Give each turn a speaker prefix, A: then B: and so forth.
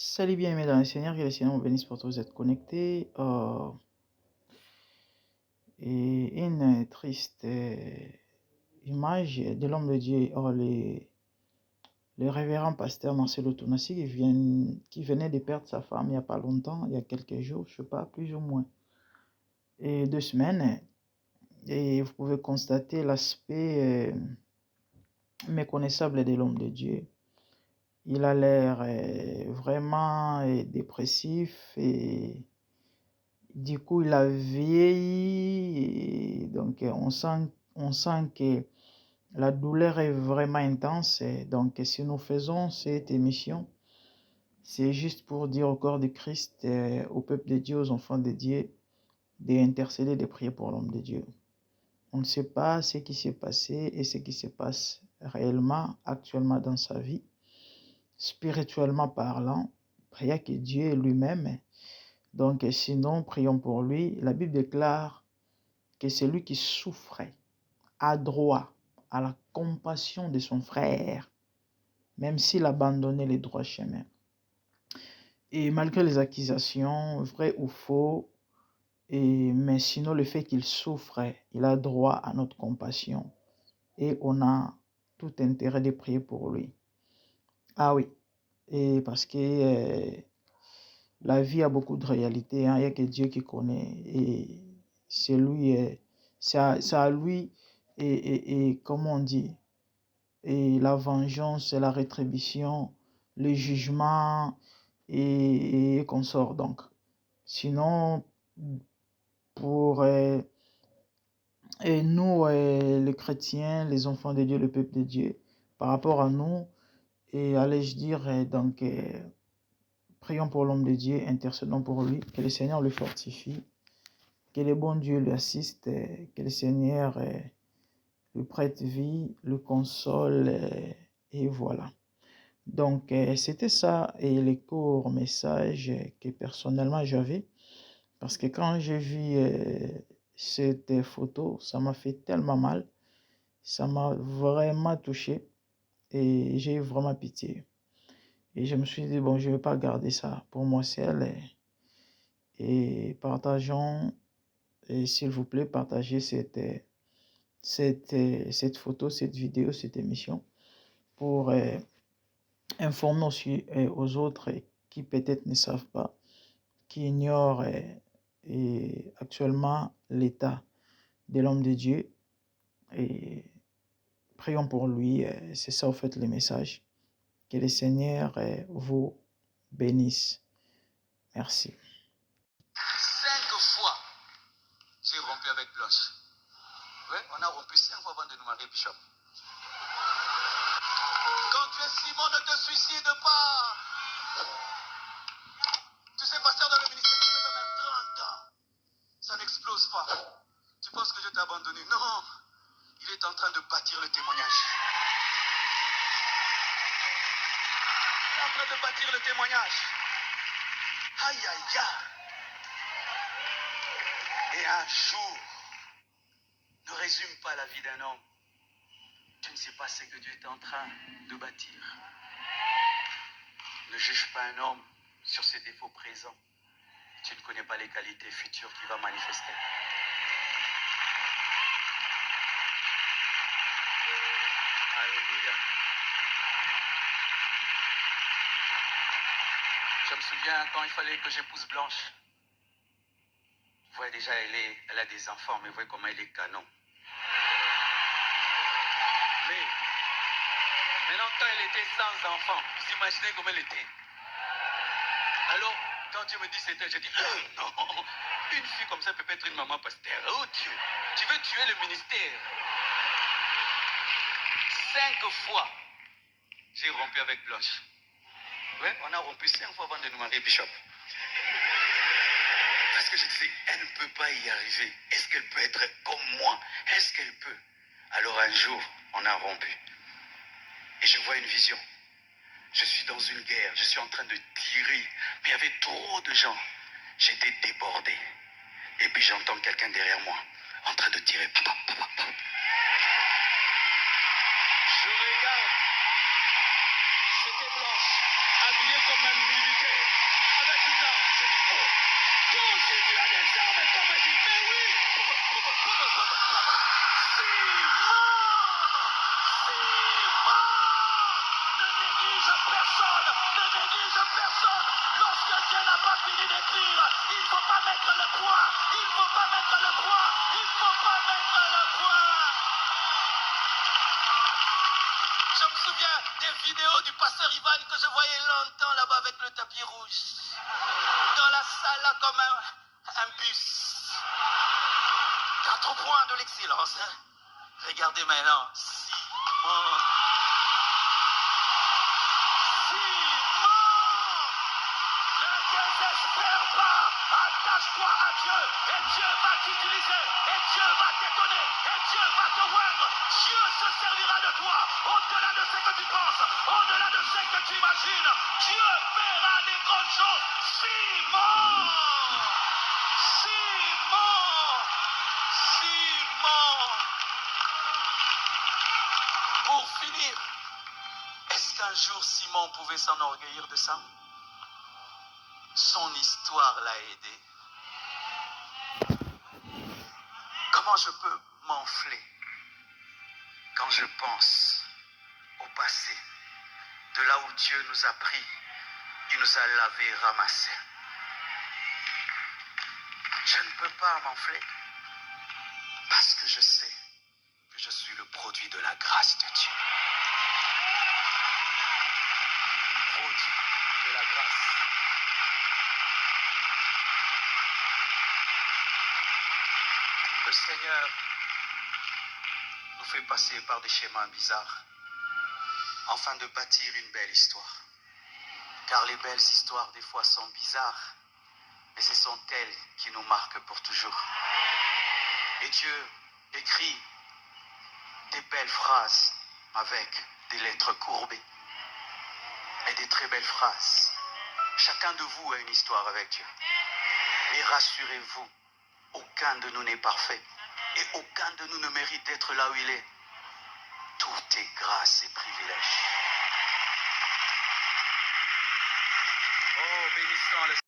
A: Salut bien aimés dans le Seigneur, que le Seigneur vous bénisse pour tous être connectés. Et une triste image de l'homme de Dieu, le révérend pasteur Marcelo Tonassi qui venait de perdre sa femme il n'y a pas longtemps, il y a quelques jours, je ne sais pas, plus ou moins, et 2 semaines. Et vous pouvez constater l'aspect méconnaissable de l'homme de Dieu. Il a l'air vraiment dépressif et du coup, il a vieilli. Et donc, on sent que la douleur est vraiment intense. Et donc, si nous faisons cette émission, c'est juste pour dire au corps de Christ, au peuple de Dieu, aux enfants de Dieu, d'intercéder, de prier pour l'homme de Dieu. On ne sait pas ce qui s'est passé et ce qui se passe réellement, actuellement dans sa vie, spirituellement parlant. Priez que Dieu lui-même. Donc, sinon, prions pour lui. La Bible déclare que celui qui souffrait a droit à la compassion de son frère, même s'il abandonnait les droits chemins. Et malgré les accusations, vraies ou faux, mais sinon le fait qu'il souffre, il a droit à notre compassion. Et on a tout intérêt de prier pour lui. Ah oui, et parce que la vie a beaucoup de réalités, il n'y a que Dieu qui connaît. Et c'est lui, c'est à lui, et comme on dit, et la vengeance et la rétribution, le jugement et consort. Donc, sinon, pour et nous, les chrétiens, les enfants de Dieu, le peuple de Dieu, par rapport à nous, et allais-je dire, donc, prions pour l'homme de Dieu, intercédons pour lui, que le Seigneur le fortifie, que le bon Dieu lui assiste, que le Seigneur le prête vie, le console, et voilà. Donc, c'était ça et les courts messages que personnellement j'avais. Parce que quand j'ai vu cette photo, ça m'a fait tellement mal. Ça m'a vraiment touché et j'ai eu vraiment pitié. Et je me suis dit, bon, je ne vais pas garder ça pour moi seul. Et partageons, et s'il vous plaît, partagez cette photo, cette vidéo, cette émission pour informer aussi aux autres qui peut-être ne savent pas, qui ignorent et actuellement l'état de l'homme de Dieu. Et prions pour lui. C'est ça, en fait, le message. Que le Seigneur vous bénisse. Merci.
B: 5 fois, j'ai rompu avec Blanche. Oui, on a rompu 5 fois avant de nous marier, Bishop. Quand tu es Simon, ne te suicide pas. Tu sais, pasteur dans le ministère, tu fais même 30 ans. Ça n'explose pas. Tu penses que je t'ai abandonné? Non. Il est en train de bâtir le témoignage. Il est en train de bâtir le témoignage. Aïe, aïe, aïe. Et un jour, ne résume pas la vie d'un homme. Tu ne sais pas ce que Dieu est en train de bâtir. Ne juge pas un homme sur ses défauts présents. Tu ne connais pas les qualités futures qu'il va manifester. Alléluia. Je me souviens quand il fallait que j'épouse Blanche. Vous voyez déjà, elle a des enfants, mais vous voyez comment elle est canon. Mais maintenant, quand elle était sans enfants, vous imaginez comment elle était. Alors, quand Dieu me dit c'était, je dis, non, une fille comme ça peut pas être une maman pasteur. Oh Dieu, tu veux tuer le ministère. 5 fois, j'ai rompu avec Blanche. Oui, on a rompu 5 fois avant de nous marier, Bishop. Parce que je disais, elle ne peut pas y arriver. Est-ce qu'elle peut être comme moi? Est-ce qu'elle peut? Alors un jour, on a rompu. Et je vois une vision. Je suis dans une guerre, je suis en train de tirer. Mais il y avait trop de gens. J'étais débordé. Et puis j'entends quelqu'un derrière moi, en train de tirer. Je regarde. C'était Blanche, habillé comme un militaire, avec une arme. J'ai dit, oh, toi aussi tu as des armes, et comme elle dit, mais oui. Ne néglige personne, ne néglige personne. Lorsque Dieu n'a pas fini d'écrire, il ne faut pas mettre le point, il ne faut pas mettre le point, il ne faut pas mettre le point. Je me souviens des vidéos du pasteur Ivan que je voyais longtemps là-bas avec le tapis rouge. Dans la salle là comme un bus. 4 points de l'excellence. Hein? Regardez maintenant. Simon. Ne désespère pas. Attache-toi à Dieu. Et Dieu va t'utiliser. Et Dieu va t'étonner. Et Dieu va te oindre. Dieu se servira de toi. Au-delà de ce que tu penses. Au-delà de ce que tu imagines. Dieu fera des grandes choses. Simon. Pour finir, est-ce qu'un jour Simon pouvait s'enorgueillir de ça? Son histoire l'a aidé. Comment je peux m'enfler quand je pense au passé, de là où Dieu nous a pris, il nous a lavé, ramassé. Je ne peux pas m'enfler parce que je sais que je suis le produit de la grâce de Dieu. Le produit de la grâce. Le Seigneur nous fait passer par des schémas bizarres afin de bâtir une belle histoire. Car les belles histoires des fois sont bizarres, mais ce sont elles qui nous marquent pour toujours. Et Dieu écrit des belles phrases avec des lettres courbées et des très belles phrases. Chacun de vous a une histoire avec Dieu. Mais rassurez-vous, aucun de nous n'est parfait et aucun de nous ne mérite d'être là où il est. Tout est grâce et privilège. Oh, bénissons le